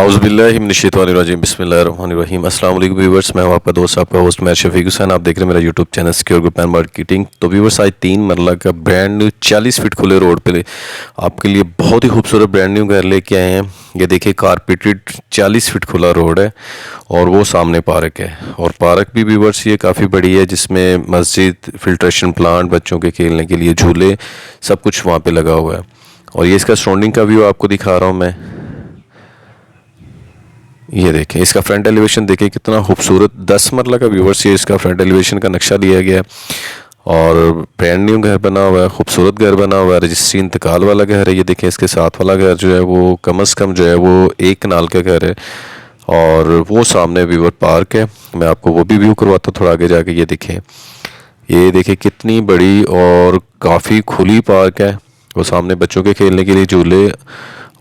औज़ुबिल्लाहि मिनश्शैतानिर्रजीम बिस्मिल्लाहिर्रहमानिर्रहीम। अस्सलाम वालेकुम व्यूवर्स, मैं हूं आपका दोस्त, आपका होस्ट मैं शफीक हुसैन। आप देख रहे हैं मेरा YouTube channel secure group and marketing. तो व्यूवर्स, आज 3 मरला का ब्रांड न्यू 40 फीट खुले रोड पे आपके लिए बहुत ही खूबसूरत ब्रांड न्यू घर लेके आए हैं। ये देखिए, कारपेटेड 40 फीट खुला रोड है और वो सामने पार्क है। और पार्क भी व्यूवर्स ये काफ़ी बड़ी है, जिसमें मस्जिद, फिल्ट्रेशन प्लांट, बच्चों के खेलने के लिए झूले, सब कुछ वहाँ पे लगा हुआ है। और ये इसका सराउंडिंग का व्यू आपको दिखा रहा हूँ मैं। ये देखें, इसका फ्रंट एलिवेशन देखें कितना खूबसूरत, 10 मरला का व्यूवर्स ये इसका फ्रंट एलिवेशन का नक्शा लिया गया है। और ब्रांड न्यू घर बना हुआ है, खूबसूरत घर बना हुआ है, रजिस्ट्री इंतकाल वाला घर है। ये देखें, इसके साथ वाला घर जो है वो कम से कम जो है वो 1 कनाल का घर है। और वो सामने व्यूवर पार्क है, मैं आपको वो भी व्यू करवाता हूँ थोड़ा आगे जाके। ये देखें कितनी बड़ी और काफ़ी खुली पार्क है। वो सामने बच्चों के खेलने के लिए झूले,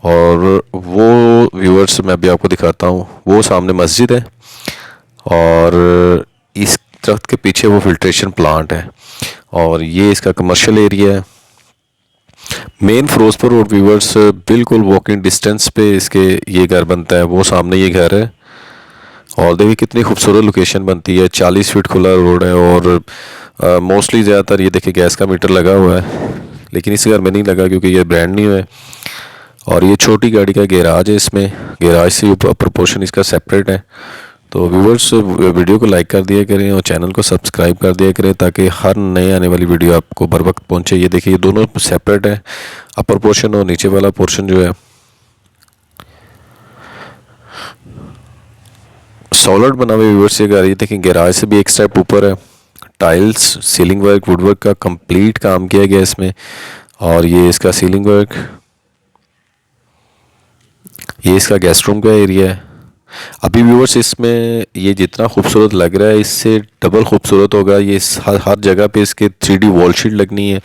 और वो व्यूअर्स मैं अभी आपको दिखाता हूँ, वो सामने मस्जिद है और इस दरख्त के पीछे वो फिल्ट्रेशन प्लांट है। और ये इसका कमर्शियल एरिया है। मेन फिरोजपुर रोड व्यूअर्स, बिल्कुल वॉकिंग डिस्टेंस पे इसके ये घर बनता है। वो सामने ये घर है और देखिए कितनी खूबसूरत लोकेशन बनती है। 40 फीट खुला रोड है और मोस्टली ज़्यादातर ये देखिए गैस का मीटर लगा हुआ है, लेकिन इस घर में नहीं लगा क्योंकि ये ब्रांड न्यू है। और ये छोटी गाड़ी का गैराज है, इसमें गैराज से ऊपर प्रपोर्शन इसका सेपरेट है। तो व्यूवर्स, वीडियो को लाइक कर दिया करें और चैनल को सब्सक्राइब कर दिया करें ताकि हर नए आने वाली वीडियो आपको बर वक्त पहुँचे। ये देखिए, ये दोनों सेपरेट है, अपर पोर्शन और नीचे वाला पोर्शन जो है सॉलिड बना हुआ। व्यूवर्स, ये गाड़ी देखिए गैराज से भी एक स्टेप ऊपर है। Tiles, ceiling work, would work का कंप्लीट काम किया गया इसमें। और ये इसका सीलिंग वर्क, ये इसका गेस्ट रूम का एरिया है। अभी व्यूवर्स, इसमें ये जितना खूबसूरत लग रहा है इससे डबल खूबसूरत होगा। ये हर जगह पे इसके 3D वॉल शीट लगनी है।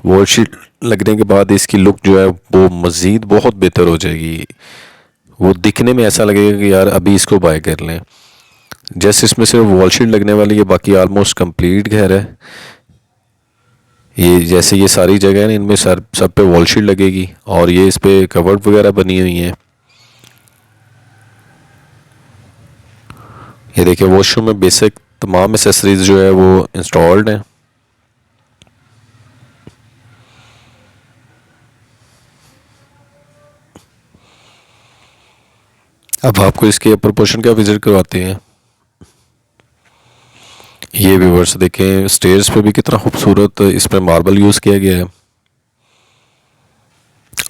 वॉल शीट लगने के बाद इसकी लुक जो है वो मज़ीद बहुत बेहतर हो जाएगी। वो दिखने में ऐसा लगेगा कि यार अभी इसको बाय कर लें। जस्ट इसमें सिर्फ वॉल शीट लगने वाली है, बाकी ऑलमोस्ट कंप्लीट घर है। ये जैसे ये सारी जगह है ना, इनमें सब पे वॉल शीट लगेगी और ये इस पे कवर्ड वगैरह बनी हुई हैं। ये देखिए, वॉशरूम में बेसिक तमाम एसेसरीज जो है वो इंस्टॉल्ड हैं। अब आपको इसके अपर पोर्शन का विजिट करवाते हैं। ये व्यूवर्स देखें, स्टेयर्स पे भी कितना खूबसूरत इस पर मार्बल यूज़ किया गया है।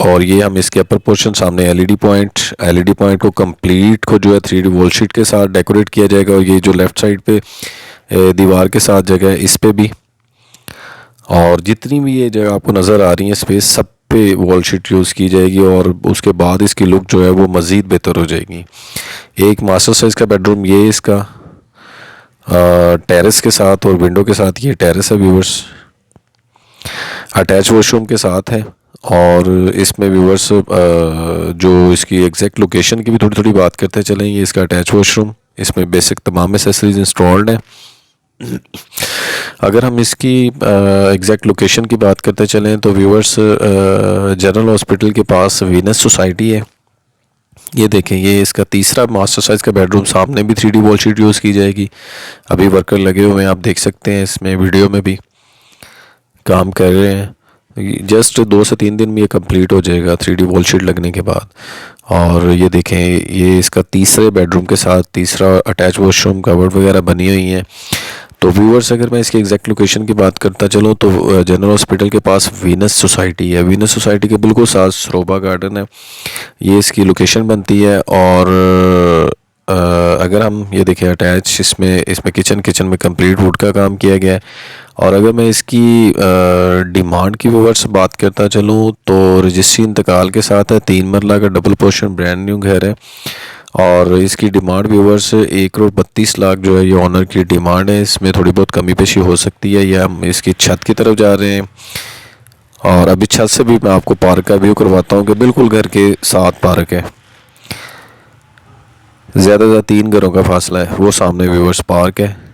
और ये हम इसके अपर पोर्शन सामने एलईडी पॉइंट को कंप्लीट को जो है 3D वॉल शीट के साथ डेकोरेट किया जाएगा। और ये जो लेफ़्ट साइड पे दीवार के साथ जगह है, इस पे भी, और जितनी भी ये जगह आपको नज़र आ रही है स्पेस, सब पे वॉल शीट यूज़ की जाएगी। और उसके बाद इसकी लुक जो है वो मज़ीद बेहतर हो जाएगी। एक मास्टर साइज़ का बेडरूम ये इसका टेरेस के साथ और विंडो के साथ, ये टेरेस है व्यूवर्स, अटैच वॉशरूम के साथ है। और इसमें व्यूवर्स जो इसकी एग्जैक्ट लोकेशन की भी थोड़ी थोड़ी बात करते चलें। ये इसका अटैच वॉशरूम, इसमें बेसिक तमाम एसेसरीज इंस्टॉल्ड हैं। अगर हम इसकी एग्जैक्ट लोकेशन की बात करते चलें तो व्यूवर्स, जनरल हॉस्पिटल के पास वीनस सोसाइटी है। ये देखें, ये इसका तीसरा मास्टर साइज़ का बेडरूम, सामने भी 3D वॉल शीट यूज़ की जाएगी। अभी वर्कर लगे हुए हैं, आप देख सकते हैं, इसमें वीडियो में भी काम कर रहे हैं। जस्ट 2 से 3 दिन में ये कंप्लीट हो जाएगा 3D वॉल शीट लगने के बाद। और ये देखें, ये इसका तीसरे बेडरूम के साथ तीसरा अटैच वॉशरूम, कवर्ड वगैरह बनी हुई हैं। तो व्यूवर्स, अगर मैं इसकी एग्जैक्ट लोकेशन की बात करता चलूँ तो जनरल हॉस्पिटल के पास वीनस सोसाइटी है। वीनस सोसाइटी के बिल्कुल साथ सरोबा गार्डन है, ये इसकी लोकेशन बनती है। और अगर हम ये देखें अटैच, इसमें किचन में कंप्लीट वुड का काम किया गया है। और अगर मैं इसकी डिमांड की व्यूवर्स बात करता चलूँ तो रजिस्ट्री इंतकाल के साथ है, 3 मरला का डबल पोर्शन ब्रांड न्यू घर है। और इसकी डिमांड व्यूवर्स 1,32,00,000 जो है ये ऑनर की डिमांड है। इसमें थोड़ी बहुत कमी पेशी हो सकती है, या हम इसकी छत की तरफ जा रहे हैं। और अभी छत से भी मैं आपको पार्क का व्यू करवाता हूँ कि बिल्कुल घर के साथ पार्क है। ज़्यादा 3 घरों का फासला है, वो सामने व्यूवर्स पार्क है।